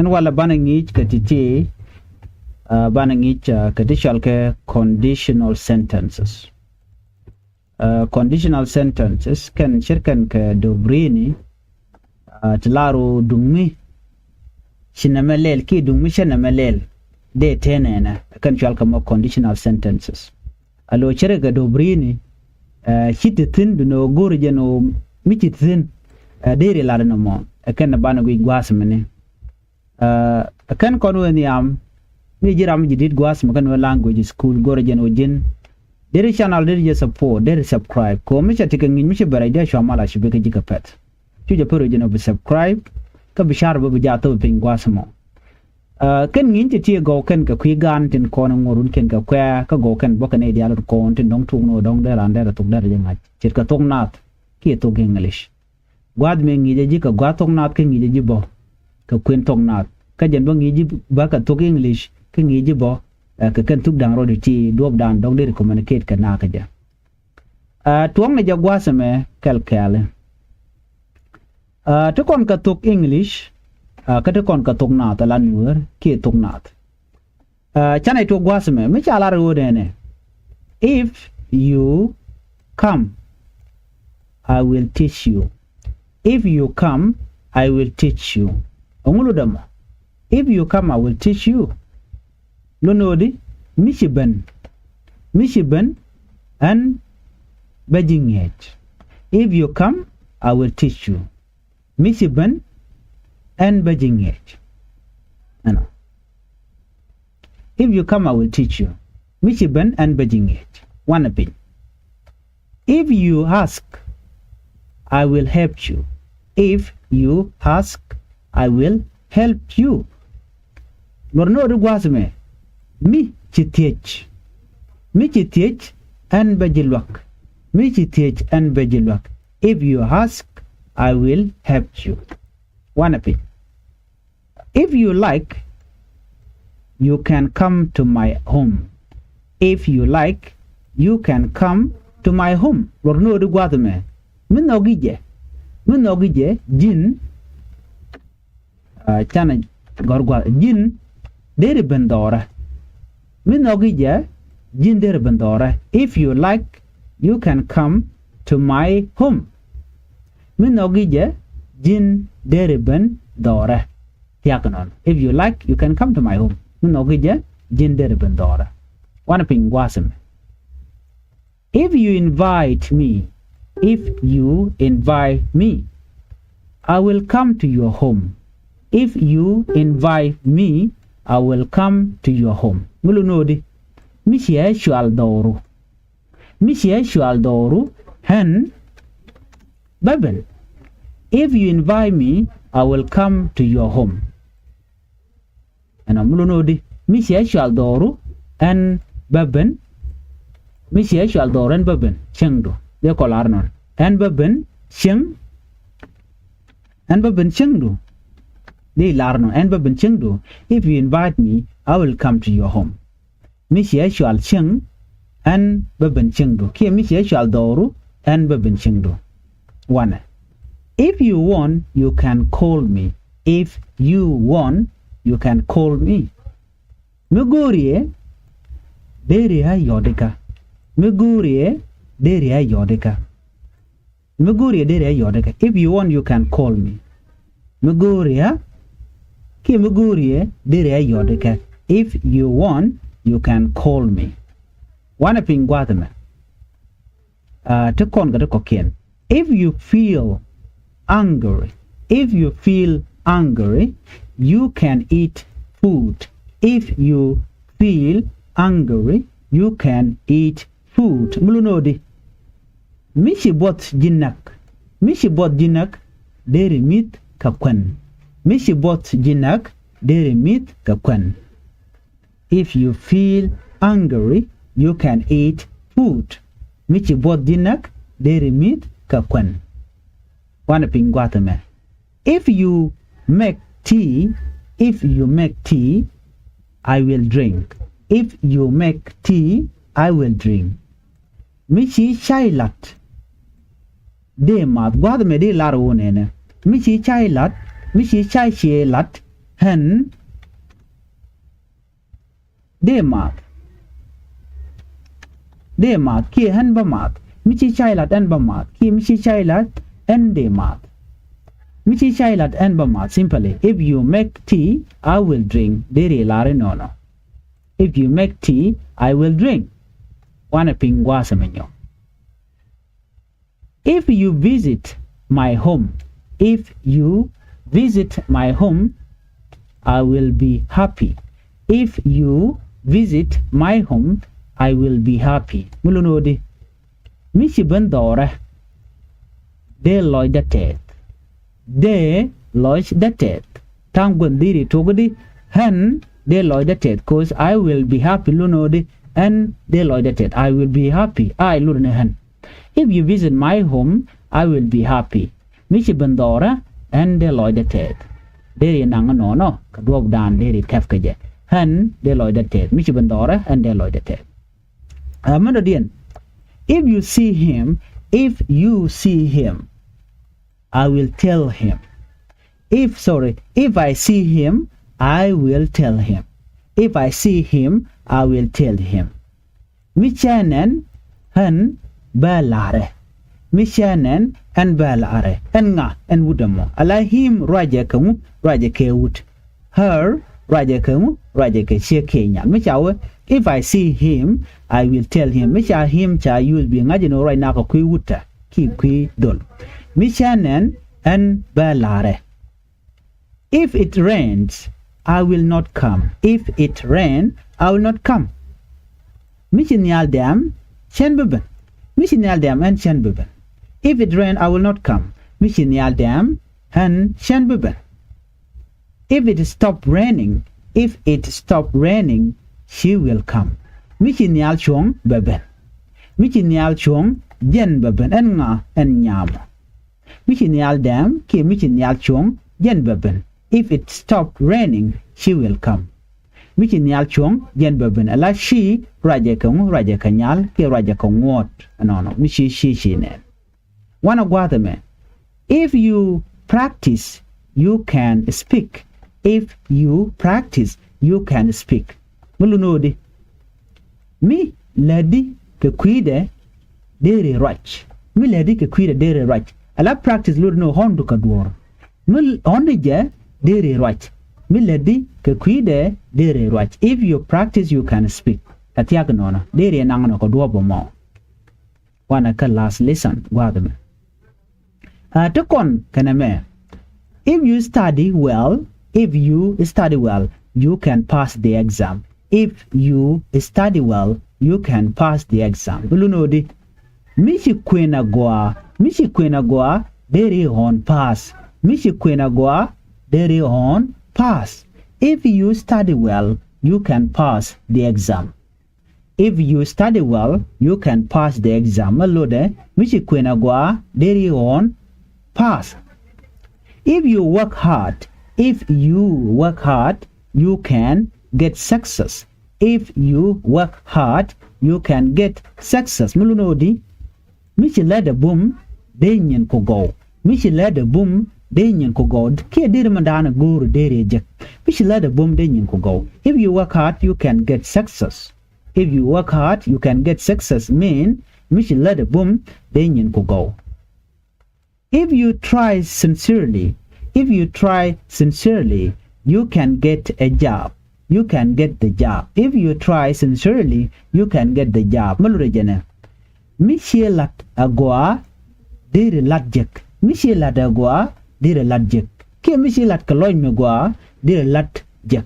kan wala banangich katiti banangich katishal ke conditional sentences. Conditional sentences kan shirkan ke dobrini tlaru dungmi shinamalel ki dungmi shinamalel de tenena kan shal kama conditional sentences. Alo shirka dobrini hititin duno gorjano michitin dere ladana mo kan banagui gwasmene kan kono niam ni jiram jidit gwasm kan language school gorjano jin dere channel dere support dere subscribe ko mi chatika ngin mi bare da shamala shi be ka pet tuje pero jeno be subscribe ka bishar be jato be gwasmo kan ngin ti go kan ka kwigan tin kono ngorun ken ka kwa ka go kan boka ne dialor ko tin dong tungno dong dera andera tuk dera jenga chit ka Thok Nath ki to English gwad me ngi ji ka gwa Thok Nath ke ngi ji bo ka kwen Thok Nath ka jen bo ngi ji ba ka tuk English ke ngi ji bo ka kan tuk dang rodi ti dob dan dong de communicate ka na ka ja tuang ne ja gwa same kal to kon ka tuk English ka to kon ka Thok Nath la Nuer ki Thok Nath chana to gwa same me chala ro de ne if you come I will teach you. If you come, I will teach you. Onguludama. If you come, I will teach you. Lonodi, Michiban and Beijing. If you come, I will teach you. Michiban and Beijing. Ano. If you come, I will teach you. Michiban and Beijing. One opinion. If you ask, I will help you. If you ask, I will help you. Lorno de guasme. Mi chitich and bejilwak. Mi chitich and bejilwak. If you ask, I will help you. One opinion. If you like, you can come to my home. If you like, you can come to my home. Lorno de guasme. Minogije jin chana gorgwa jin dere bendora minogije jin dere bendora. If you like, you can come to my home. Minogije jin dere bendora tiakanon. If you like, you can come to my home. Minogije jin dere bendora. One ping wasem. If you invite me, I will come to your home. If you invite me, I will come to your home. Mulunodi. Mishia shualdoru. Hen. Babel. If you invite me, I will come to your home. And mulunodi. Mishia shualdoru. And Babel. Mishia shualdoru and Babel. Chengdo. They call Arnold. And Babin Cheng do. They larno and Babin Cheng do. If you invite me, I will come to your home. Mishia shall Cheng and Babin Cheng do. Kia Mishia shall doru and Babin Cheng do. One. If you want, you can call me. If you want, you can call me. Mugurie Deria Yodika. Mugurie Deria Yodika. If you want, you can call me. Muguria Deria Yodika. If you want, you can call me. One ping guadame. To con ga kokien. If you feel angry, you can eat food. If you feel angry, you can eat food. Mulunodi. Mishi bot jinak deri mit kakwen. Mishi bot jinak deri mit kakwen. If you feel angry, you can eat food. Michi bot jinak deri mit kakwen. One pingwatame. If you make tea, I will drink. If you make tea, I will drink. Michi chailat. De mat guad me de lar wonene. Michi chai chielat. hen de mat ki hen ba mat michi chailat en ba mat ki michi chailat en de mat michi chailat en ba mat. Simply, if you make tea I will drink. Dere lare no. If you make tea I will drink. Wana pingwa semenyo. If you visit my home, if you visit my home, I will be happy. If you visit my home, I will be happy. Mulunodi. Michi bandora. De loy da tet. De loy da tet. Tangundiri togodi. Hen de loy da tet. Cause I will be happy. Lunodi. And de loy da tet. I will be happy. I lurne hen. If you visit my home, I will be happy. Michi bandora and de loy da tet. Deri nanga no. Kadwog dan deri tef kaje. Hen de loy da tet. Michi bandora and de loy da tet. Amadodian. If you see him, I will tell him. If I see him, I will tell him. If I see him, I will tell him. Michanen hen balare. Michanen and balare. En nga en wudamo. Ala him raja kamu raja ke wut. Her raja kamu raja ke chia kenya. Michawe. If I see him, I will tell him. Micha him cha you will be ngajino right now kui wuta. Ki kui dol. Michanen and balare. If it rains, I will not come. If it rain, I will not come. Michinyal dam, chen beben. Michinyal dam and chen beben. If it rain, I will not come. Michinyal dam and chen beben. If it stop raining, she will come. Michinyal chong beben. Michinyal chong jen beben en nga en nyamo. Michinyal dam ki michinyal chong jen beben. If it stop raining, she will come. Michinyal chong jen beben. Ala she raja kanyal ki raja kongot. No. Michi she ne. Wana guadame. If you practice, you can speak. If you practice, you can speak. Mulunodi. Mi lady ke kuide dere rach. Mi lady ke kuide dere rach. Ala practice lord no hondu kadwor. Mil onije dere rach. Mi lady ke kuide dere rach. If you practice, you can speak. Tatiaga nona. Dere nangano kadwo bomo. Wana ka last lesson. Guadame. Tukon kaname. If you study well, you can pass the exam. If you study well, you can pass the exam. Bulunodi. Michi kwena goa, dere on pass. Michi kwena goa, dere on pass. If you study well, you can pass the exam. If you study well, you can pass the exam. Malode, michi kwena goa, dere on pass. If you work hard, you can get success. If you work hard, you can get success. Mulunodi. Michi leda boom, denyen kogo. Michi leda boom, denyen kogo. Kia diri mandana guru diri jek. Michi leda boom, denyen kogo. If you work hard, you can get success. If you work hard, you can get success. Mean, michi leda boom, denyen kogo. If you try sincerely, you can get a job. You can get the job. If you try sincerely, you can get the job. Malurejene. Michelat agwa dire latjek. Michelat agwa dire latjek. Ke michelat kaloy megwa dire latjek.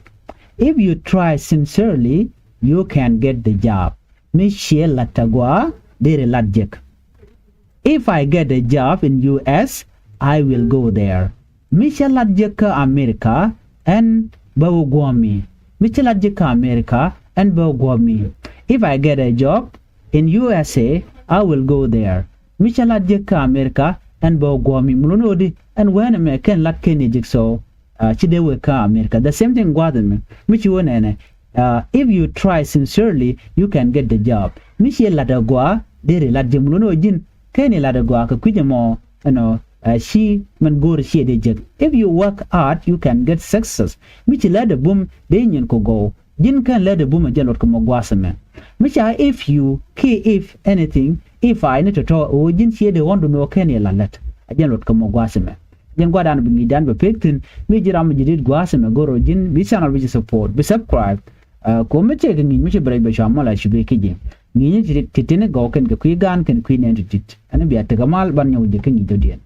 If you try sincerely, you can get the job. Michelat agwa dire latjek. If I get a job in US, I will go there. Michelat jeka America and Bawgwami. Michelat jeka America and Bawgwami. If I get a job in USA, I will go there. Michelat jeka America and Bawgwami. Mulunodi and when American lat Kenny so Chidewe ka America. The same thing Guadam. Michiwane. If you try sincerely, you can get the job. Michelat agwa dere lat jemuluno jin Kenny lat agwa ka kujamo she man go she de jet. If you work hard, you can get success. Mich let the boom de nyen ko go. Jin can let the boom a jalot ko mogwasame. Mich if you key if anything, if I need to talk o jin she de want to know ken la let. A jalot ko mogwasame. Jen gwa dan bi dan be pektin mi jiram jidit gwasame goro jin bi channel bi support bi subscribe. Ko me che ngi mi che brai be shamala shibe kije. Ngi ni titine go ken ke kwi gan ken kwi ne tit. Ana bi atagamal ban nyaw je ken gi dodien.